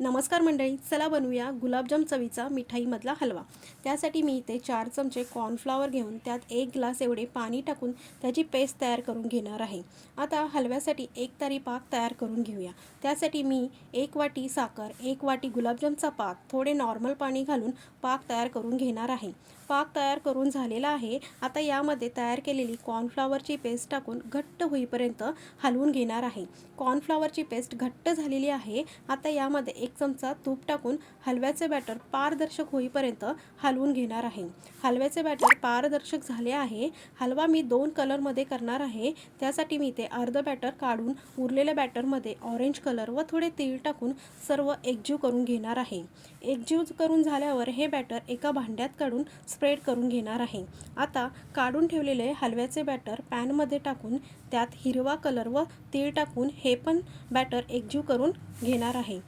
नमस्कार मंडळी, चला बनवूया गुलाबजाम चवीचा मिठाईमधला हलवा। त्यासाठी मी इथे 4 चमचे कॉर्नफ्लॉवर घेऊन त्यात 1 ग्लास एवढे पाणी टाकून त्याची पेस्ट तयार करून घेणार आहे। आता हलव्यासाठी 1 तारी पाक तयार करून घेऊया। त्यासाठी मी 1 वाटी साखर, 1 वाटी गुलाबजामचा पाक, थोडे नॉर्मल पाणी घालून पाक तयार करून घेणार आहे। पाक तयार करून झालेला आहे। आता यामध्ये तयार केलेली कॉर्नफ्लॉवरची पेस्ट टाकून घट्ट होईपर्यंत हलवून घेणार आहे। कॉर्नफ्लॉवरची पेस्ट घट्ट झालेली आहे। आता यामध्ये 1 चमचा तूप टाकून हलव्याचे बॅटर पारदर्शक होईपर्यंत हलवून घेणार आहे। हलव्याचे बॅटर पारदर्शक झाले आहे। हलवा मी 2 कलरमध्ये करणार आहे। त्यासाठी मी इथे अर्ध बॅटर काढून उरलेल्या बॅटरमध्ये ऑरेंज कलर व थोडे तीळ टाकून सर्व एकजीव करून घेणार आहे। एकजीव करून झाल्यावर हे बॅटर एका भांड्यात काढून स्प्रेड करून घेणार आहे। आता काढून ठेवलेले हलव्याचे बॅटर पॅनमध्ये टाकून त्यात हिरवा कलर व तीळ टाकून हे पण बॅटर एकजीव करून घेणार आहे।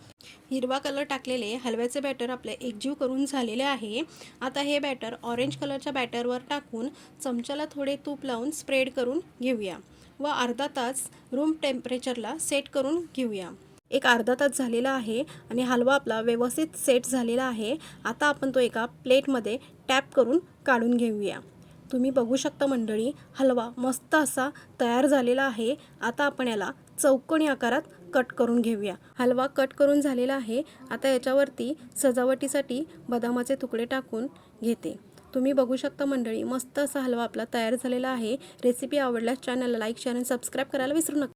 हिरवा कलर टाकलेले हलव्याचे बॅटर आपले एकजीव करून झालेले आहे। आता हे बॅटर ऑरेंज कलरच्या बॅटरवर टाकून चमच्याला थोडे तूप लावून स्प्रेड करून घेऊया व अर्धा तास रूम टेम्परेचरला सेट करून घेऊया। एक अर्धा तास झालेला आहे आणि हलवा आपला व्यवस्थित सेट झालेला आहे। आता आपण तो एका प्लेटमध्ये टॅप करून काढून घेऊया। तुम्ही बघू शकता मंडळी, हलवा मस्त असा तयार झालेला आहे। आता आपण याला चौकोनी आकारात कट करून घेऊया। हलवा कट करून झालेला आहे। आता याच्यावरती सजावटीसाठी बदामाचे तुकडे टाकून घेते। तुम्ही बघू शकता मंडळी, मस्त असा हलवा आपला तयार झालेला आहे। रेसिपी आवडल्यास चॅनलला लाईक, शेअर आणि सबस्क्राईब करायला विसरू नका।